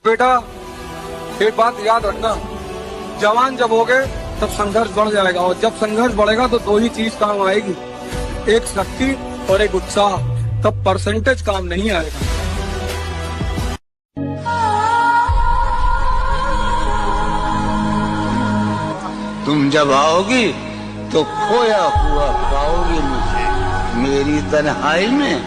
बेटा एक बात याद रखना, जवान जब होगे तब संघर्ष बढ़ जाएगा, और जब संघर्ष बढ़ेगा तो दो ही चीज काम आएगी, एक शक्ति और एक उत्साह। तब परसेंटेज काम नहीं आएगा। तुम जब आओगी तो खोया हुआ पाओगी मुझे, मेरी तन्हाई में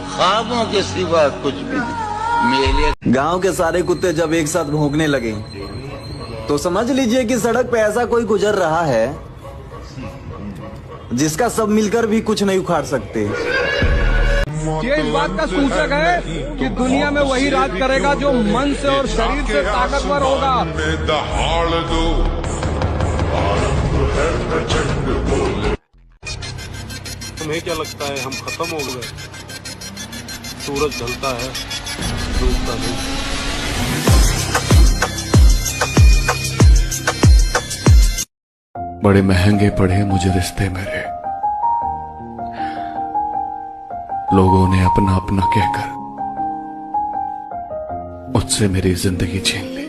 ख्वाबों के सिवा कुछ भी नहीं। मेरे गांव के सारे कुत्ते जब एक साथ भौंकने लगे तो समझ लीजिए कि सड़क पे ऐसा कोई गुजर रहा है जिसका सब मिलकर भी कुछ नहीं उखाड़ सकते। ये इस बात का सूचक है कि दुनिया में वही राज करेगा जो मन से और शरीर से ताकतवर होगा। तुम्हें क्या लगता है हम खत्म हो गए? सूरज ढलता है, डूबता नहीं। बड़े महंगे पड़े मुझे रिश्ते मेरे, लोगों ने अपना अपना कहकर मुझसे मेरी जिंदगी छीन ली।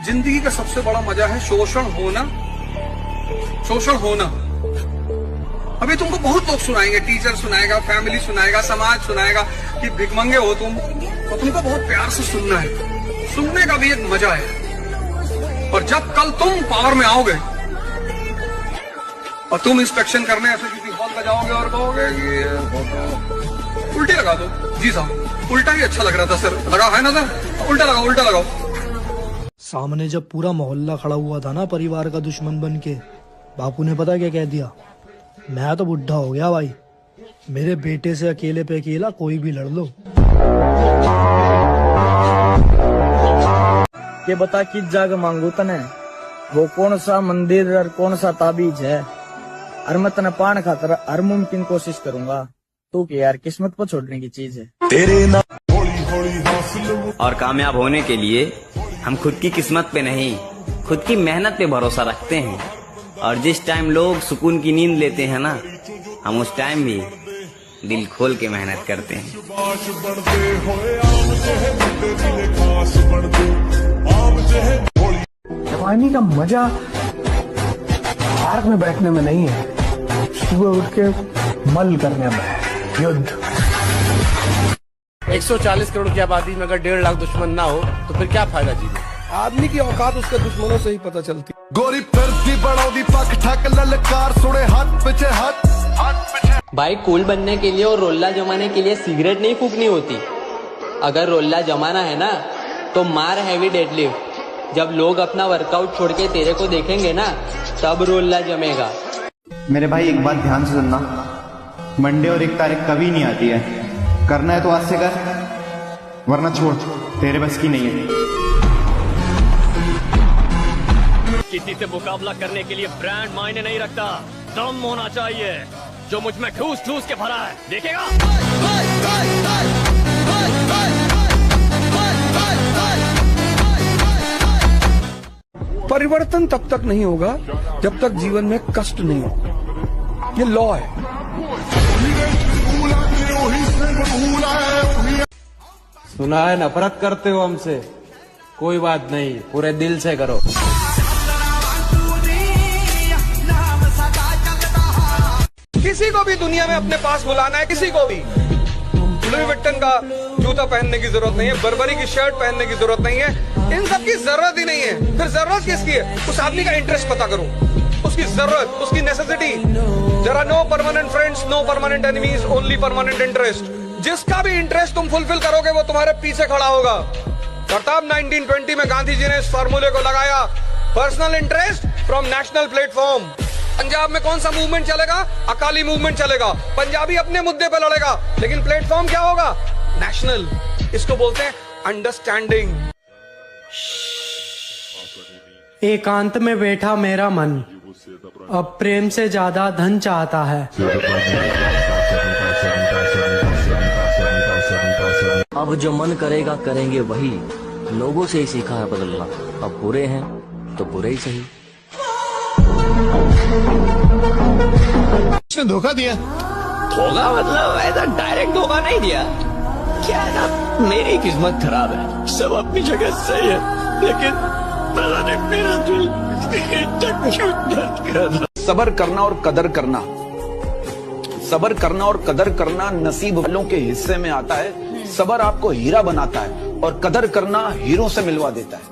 जिंदगी का सबसे बड़ा मजा है शोषण होना, शोषण होना। अभी तुमको बहुत लोग सुनाएंगे, टीचर सुनाएगा, फैमिली सुनाएगा, समाज सुनाएगा कि भिखमंगे हो तुम, तो तुमको बहुत प्यार से सुनना है। सुनने का भी एक मजा है। और जब कल तुम पावर में आओगे और तुम इंस्पेक्शन करने ऐसे किसी हॉल में जाओगे और कहोगे कि उल्टी लगा दो, जी साहब उल्टा ही अच्छा लग रहा था सर, लगा है ना सर, उल्टा लगाओ, उल्टा लगाओ। सामने जब पूरा मोहल्ला खड़ा हुआ था ना परिवार का दुश्मन बन के, बापू ने पता क्या कह दिया? मैं तो बुढ़ा हो गया भाई, मेरे बेटे से अकेले पे अकेला कोई भी लड़ लो। ये बता किस जगह मांगू तने, वो कौन सा मंदिर और कौन सा ताबीज है? और मैं तने पान खातर हर मुमकिन कोशिश करूंगा। तू क्या यार किस्मत पर छोड़ने की चीज है। और कामयाब होने के लिए हम खुद की किस्मत पे नहीं, खुद की मेहनत पे भरोसा रखते हैं। और जिस टाइम लोग सुकून की नींद लेते हैं ना, हम उस टाइम भी दिल खोल के मेहनत करते हैं। जवानी का मजा पार्क में बैठने में नहीं है, सुबह उठ के मल करने में है। युद्ध 140 करोड़ की आबादी में अगर 1.5 लाख दुश्मन ना हो तो फिर क्या फायदा जीने? आदमी की औकात उसके दुश्मनों से ही पता चलती। गोरी फिरती बढ़ाओ पक ठक ललकार सुने हाथ पीछे हाथ। भाई कूल बनने के लिए और रोल्ला जमाने के लिए सिगरेट नहीं फूकनी होती। अगर रोल्ला जमाना है ना तो मार हैवी डेडलिफ्ट। जब लोग अपना वर्कआउट छोड़ के तेरे को देखेंगे ना, तब रोल्ला जमेगा। मेरे भाई एक बात ध्यान से सुनना, मंडे और 1 तारीख कभी नहीं आती है। करना है तो आज से कर, वरना छोड़, तेरे बस की नहीं है। किसी से मुकाबला करने के लिए ब्रांड मायने नहीं रखता, दम होना चाहिए जो मुझ में ठूस ठूस के भरा है। देखेगा परिवर्तन तब तक नहीं होगा जब तक जीवन में कष्ट नहीं होगा, ये लॉ है। सुना है नफरत करते हो हमसे, कोई बात नहीं, पूरे दिल से करो। किसी को भी दुनिया में अपने पास बुलाना है, किसी को भी लुई विट्टन का जूता पहनने की जरूरत नहीं है, बर्बरी की शर्ट पहनने की जरूरत नहीं है, इन सब की जरूरत ही नहीं है। फिर जरूरत किसकी है? उस आदमी का इंटरेस्ट पता करो, उसकी जरूरत, उसकी necessity. There are no permanent friends, no permanent enemies, only permanent interest. जिसका भी इंटरेस्ट तुम फुलफिल करोगे वो तुम्हारे पीछे खड़ा होगा। और तब 1920 में गांधी जी ने इस फार्मूले को लगाया, personal interest from national platform. Punjab में कौन सा मूवमेंट चलेगा? अकाली मूवमेंट चलेगा। पंजाबी अपने मुद्दे पे लड़ेगा, लेकिन प्लेटफॉर्म क्या होगा? नेशनल। इसको बोलते हैं अंडरस्टैंडिंग। एकांत में बैठा मेरा मन अब प्रेम से ज्यादा धन चाहता है। अब जो मन करेगा करेंगे वही, लोगों से ही सीखा है बदलना। अब बुरे हैं तो बुरे ही सही। उसने धोखा दिया। धोखा मतलब ऐसा डायरेक्ट धोखा नहीं दिया। क्या है ना, मेरी किस्मत खराब है, सब अपनी जगह सही है, लेकिन पता नहीं मेरा दिल क्यों दर्द कर रहा। सबर करना और कदर करना, सबर करना और कदर करना नसीब वालों के हिस्से में आता है। सबर आपको हीरा बनाता है और कदर करना हीरो से मिलवा देता है।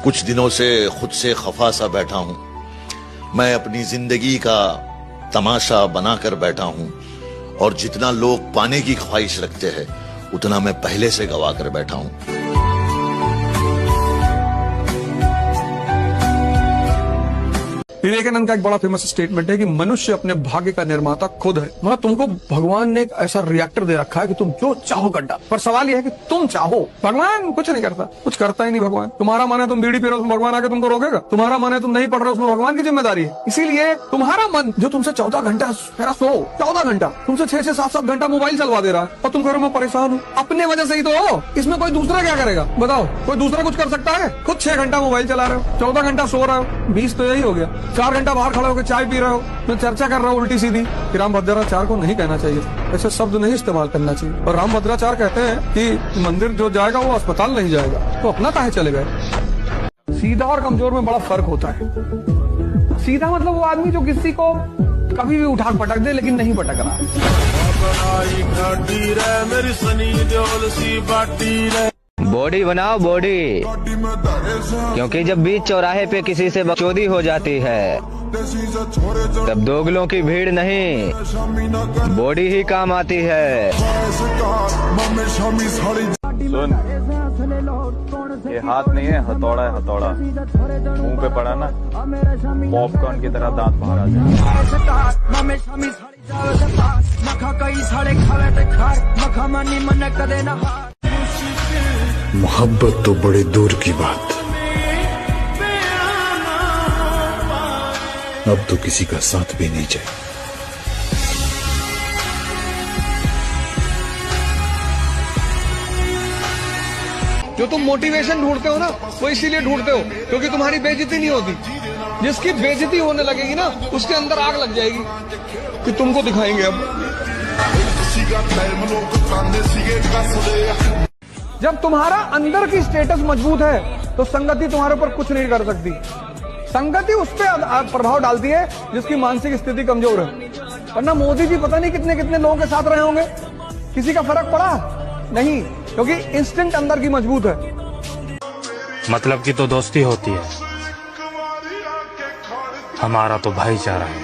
कुछ दिनों से खुद से खफा सा बैठा हूं। मैं अपनी जिंदगी का तमाशा बनाकर बैठा हूं और जितना लोग पाने की ख्वाहिश रखते हैं उतना मैं पहले से गवा कर बैठा हूं। विवेकानंद का एक बड़ा फेमस स्टेटमेंट है कि मनुष्य अपने भाग्य का निर्माता खुद है। मतलब तुमको भगवान ने एक ऐसा रिएक्टर दे रखा है कि तुम जो चाहो गड्ढा, पर सवाल यह है कि तुम चाहो। भगवान कुछ नहीं करता, कुछ करता ही नहीं भगवान। तुम्हारा मन है तुम बीड़ी पी रहे हो, भगवान आके तुमको रोकेगा? तुम्हारा मन है तुम नहीं पढ़ रहे हो, उसमें भगवान की जिम्मेदारी है। इसीलिए तुम्हारा मन जो तुमसे 14 घंटा सो 14 घंटा तुमसे 6 से 7 घंटा मोबाइल चलवा दे रहा है और तुम कह रहे हो मैं परेशान हूँ, अपने वजह से ही तो हो। इसमें कोई दूसरा क्या करेगा बताओ? कोई दूसरा कुछ कर सकता है? खुद 6 घंटा मोबाइल चला रहे हो, 14 घंटा सो रहे हो, 20 तो यही हो गया। 4 घंटा बाहर खड़े होकर चाय पी रहे हो, मैं चर्चा कर रहा हूँ उल्टी सीधी कि रामभद्राचार्य को नहीं कहना चाहिए, ऐसे शब्द नहीं इस्तेमाल करना चाहिए। और रामभद्राचार्य कहते हैं कि मंदिर जो जाएगा वो अस्पताल नहीं जाएगा, तो अपना काहे चले गए? सीधा और कमजोर में बड़ा फर्क होता है। सीधा मतलब वो आदमी जो किसी को कभी भी उठा पटक दे लेकिन नहीं पटक रहा। बॉडी बनाओ बॉडी, क्योंकि जब बीच चौराहे पे किसी से बकचोदी हो जाती है तब दोगलों की भीड़ नहीं, बॉडी ही काम आती है। सुन, ये हाथ नहीं है, हथौड़ा है, हथौड़ा। मुंह पे पड़ा ना, पॉपकॉर्न की तरह दांत बाहर आ जाए। मोहब्बत तो बड़े दूर की बात, अब तो किसी का साथ भी नहीं चाहिए। जो तुम मोटिवेशन ढूंढते हो ना, वो इसीलिए ढूंढते हो क्योंकि तुम्हारी बेइज्जती नहीं होती। जिसकी बेइज्जती होने लगेगी ना, उसके अंदर आग लग जाएगी कि तुमको दिखाएंगे अब। जब तुम्हारा अंदर की स्टेटस मजबूत है तो संगति तुम्हारे ऊपर कुछ नहीं कर सकती। संगति उस पर प्रभाव डालती है जिसकी मानसिक स्थिति कमजोर है। वरना मोदी जी पता नहीं कितने कितने लोगों के साथ रहे होंगे, किसी का फर्क पड़ा नहीं, क्योंकि इंस्टिंक्ट अंदर की मजबूत है। मतलब की तो दोस्ती होती है, हमारा तो भाईचारा है।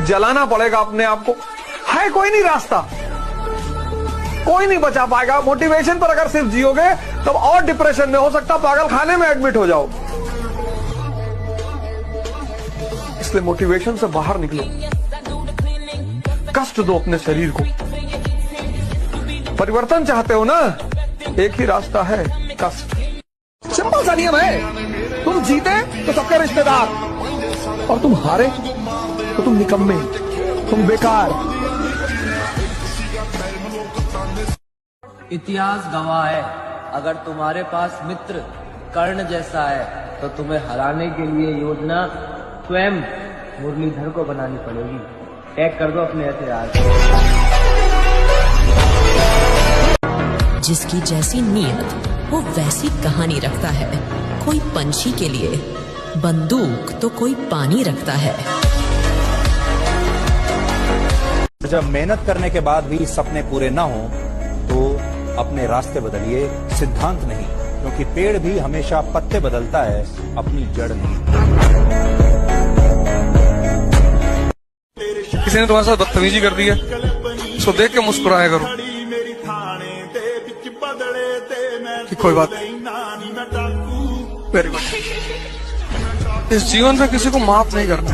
जलाना पड़ेगा अपने आप को, है कोई नहीं रास्ता, कोई नहीं बचा पाएगा। मोटिवेशन पर अगर सिर्फ जियोगे तब और डिप्रेशन में, हो सकता पागल खाने में एडमिट हो जाओ। इसलिए मोटिवेशन से बाहर निकलो, कष्ट दो अपने शरीर को। परिवर्तन चाहते हो ना, एक ही रास्ता है, कष्ट। सिंपल सा नियम है, तुम जीते तो सबके रिश्तेदार और तुम हारे तो तुम निकम्मे, तुम बेकार। इतिहास गवाह है, अगर तुम्हारे पास मित्र कर्ण जैसा है तो तुम्हें हराने के लिए योजना स्वयं मुरलीधर को बनानी पड़ेगी। टैग कर दो अपने हथियार। जिसकी जैसी नीयत वो वैसी कहानी रखता है। कोई पंछी के लिए बंदूक तो कोई पानी रखता है। जब मेहनत करने के बाद भी सपने पूरे ना हो तो अपने रास्ते बदलिए, सिद्धांत नहीं, क्योंकि पेड़ भी हमेशा पत्ते बदलता है, अपनी जड़ नहीं। किसी ने तुम्हारे साथ बदतमीजी कर दी है, उसको देख के मुस्कुराया करो कि कोई बात नहीं। Very good. इस जीवन में किसी को माफ नहीं करना।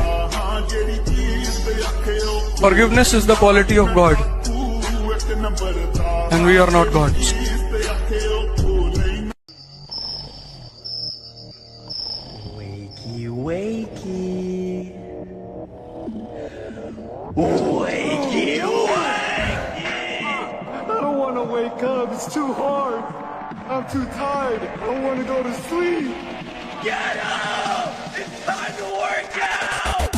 Forgiveness is the quality of God, and we are not gods. Wakey, wakey. Wakey, It's too hard. I'm too tired. I want to go to sleep. Get up! It's time to work out!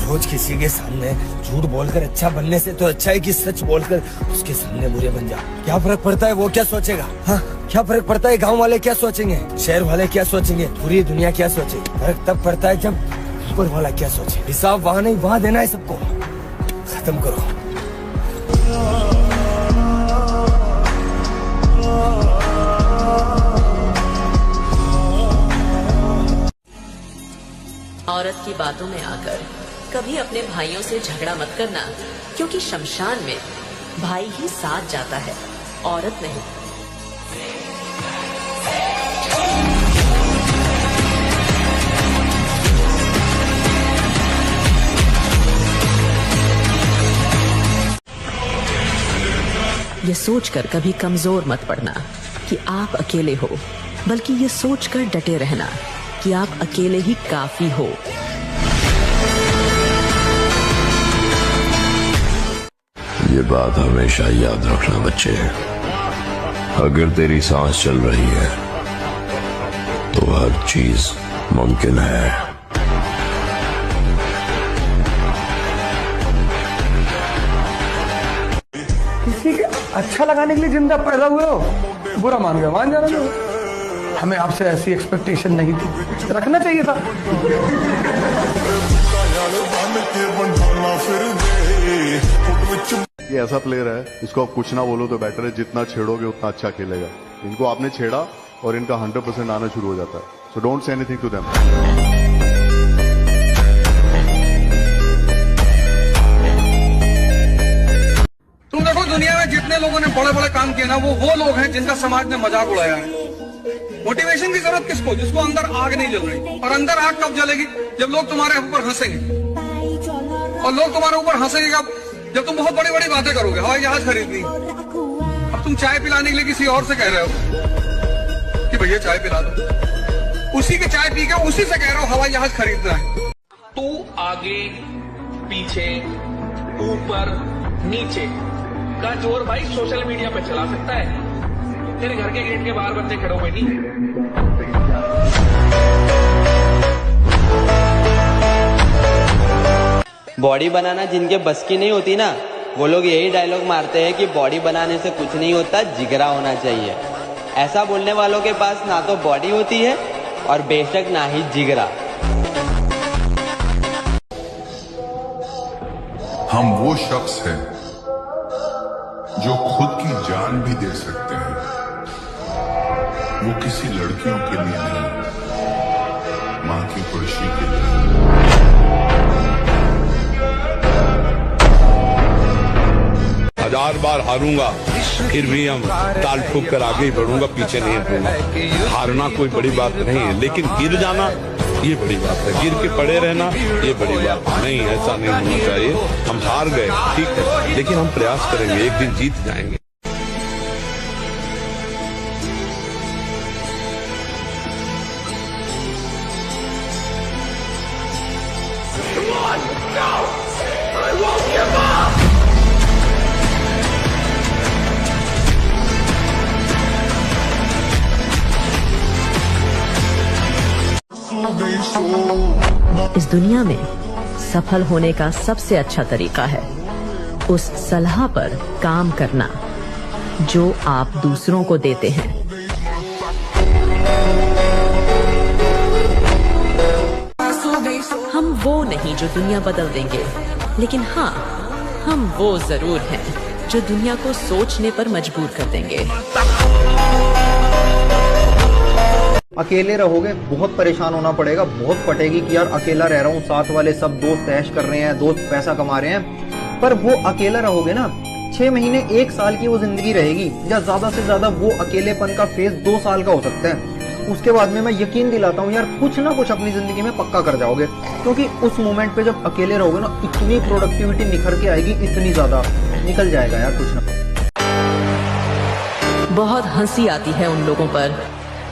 रोज किसी के सामने झूठ बोलकर अच्छा बनने से तो अच्छा है कि सच बोलकर उसके सामने बुरे बन जा। क्या फर्क पड़ता है वो क्या सोचेगा? हाँ, क्या फर्क पड़ता है गांव वाले क्या सोचेंगे, शहर वाले क्या सोचेंगे, पूरी दुनिया क्या सोचेगी? फर्क तब पड़ता है जब ऊपर वाला क्या सोचे। हिसाब वहाँ नहीं वहाँ देना है सबको। खत्म करो। औरत की बातों में आकर कभी अपने भाइयों से झगड़ा मत करना, क्योंकि शमशान में भाई ही साथ जाता है, औरत नहीं। ये सोचकर कभी कमजोर मत पड़ना कि आप अकेले हो, बल्कि ये सोचकर डटे रहना कि आप अकेले ही काफी हो। ये बात हमेशा याद रखना बच्चे, अगर तेरी सांस चल रही है तो हर चीज मुमकिन है। किसी के अच्छा लगाने के लिए जिंदा पैदा हुए हो, बुरा मान गए, मान जाना दो। हमें आपसे ऐसी एक्सपेक्टेशन नहीं थी, रखना चाहिए था। ये ऐसा प्लेयर है, इसको आप कुछ ना बोलो तो बेटर है, जितना छेड़ोगे उतना अच्छा खेलेगा। इनको आपने छेड़ा और इनका 100% आना शुरू हो जाता है। So don't say anything to them. तुम देखो दुनिया में जितने लोगों ने बड़े बड़े काम किए ना, वो लोग हैं जिनका समाज ने मजाक उड़ाया है। मोटिवेशन की जरूरत किसको? जिसको अंदर आग नहीं जल रही। और अंदर आग कब जलेगी? जब लोग तुम्हारे ऊपर हंसेंगे। और लोग तुम्हारे ऊपर हंसेंगे कब? जब तुम बहुत बड़ी बड़ी बातें करोगे, हवाई जहाज खरीदनी। अब तुम चाय पिलाने के लिए किसी और से कह रहे हो कि भैया चाय पिला दो, उसी के चाय पी के उसी से कह रहे हो हवाई जहाज खरीदना है। तू आगे पीछे ऊपर नीचे का जोर भाई सोशल मीडिया पे चला सकता है, तेरे घर के गेट के बाहर बंदे खड़े हुए नहीं। बॉडी बनाना जिनके बस की नहीं होती ना, वो लोग यही डायलॉग मारते हैं कि बॉडी बनाने से कुछ नहीं होता, जिगरा होना चाहिए। ऐसा बोलने वालों के पास ना तो बॉडी होती है और बेशक ना ही जिगरा। हम वो शख्स हैं जो खुद की जान भी दे सकते हैं, वो किसी लड़कियों के लिए नहीं, मां की खुशी के लिए। हजार बार हारूंगा, फिर भी हम ताल ठोक कर आगे ही बढ़ूंगा, पीछे नहीं हटूंगा। हारना कोई बड़ी बात नहीं है, लेकिन गिर जाना ये बड़ी बात है। गिर के पड़े रहना ये बड़ी बात नहीं, ऐसा नहीं होना चाहिए। हम हार गए ठीक है, लेकिन हम प्रयास करेंगे, एक दिन जीत जाएंगे। इस दुनिया में सफल होने का सबसे अच्छा तरीका है उस सलाह पर काम करना जो आप दूसरों को देते हैं। हम वो नहीं जो दुनिया बदल देंगे, लेकिन हाँ, हम वो जरूर हैं जो दुनिया को सोचने पर मजबूर कर देंगे। अकेले रहोगे, बहुत परेशान होना पड़ेगा, बहुत फटेगी कि यार अकेला रह रहा हूँ, साथ वाले सब दोस्त ऐश कर रहे हैं, दोस्त पैसा कमा रहे हैं। पर वो अकेला रहोगे ना, 6 महीने 1 साल की वो जिंदगी रहेगी, या ज्यादा से ज्यादा वो अकेलेपन का फेज 2 साल का हो सकता है। उसके बाद में मैं यकीन दिलाता हूँ यार कुछ ना कुछ अपनी जिंदगी में पक्का कर जाओगे, क्योंकि उस मोमेंट पे जब अकेले रहोगे ना, इतनी प्रोडक्टिविटी निखर के आएगी, इतनी ज्यादा निकल जाएगा यार कुछ ना। बहुत हंसी आती है उन लोगों पर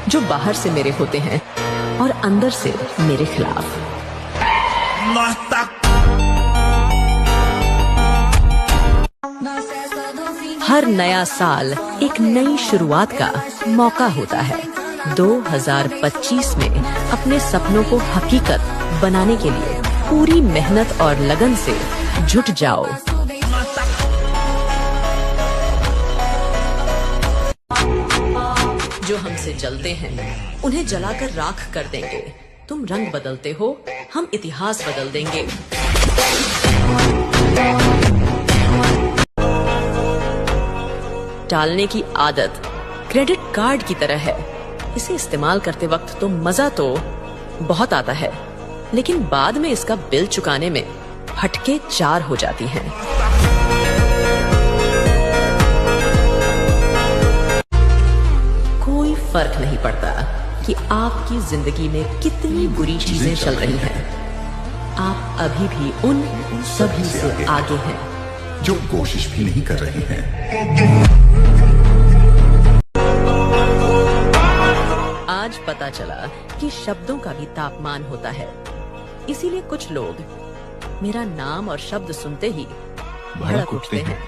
जो बाहर से मेरे होते हैं और अंदर से मेरे खिलाफ। हर नया साल एक नई शुरुआत का मौका होता है। 2025 में अपने सपनों को हकीकत बनाने के लिए पूरी मेहनत और लगन से जुट जाओ। जो हमसे जलते हैं उन्हें जलाकर राख कर देंगे। तुम रंग बदलते हो, हम इतिहास बदल देंगे। टालने की आदत क्रेडिट कार्ड की तरह है। इसे इस्तेमाल करते वक्त तो मजा तो बहुत आता है, लेकिन बाद में इसका बिल चुकाने में हटके 4 हो जाती हैं। कोई फर्क नहीं पड़ता कि आपकी जिंदगी में कितनी बुरी चीजें चल रही हैं, आप अभी भी उन सभी से आगे हैं जो कोशिश भी नहीं कर रहे हैं। आज पता चला कि शब्दों का भी तापमान होता है, इसीलिए कुछ लोग मेरा नाम और शब्द सुनते ही भड़क उठते हैं।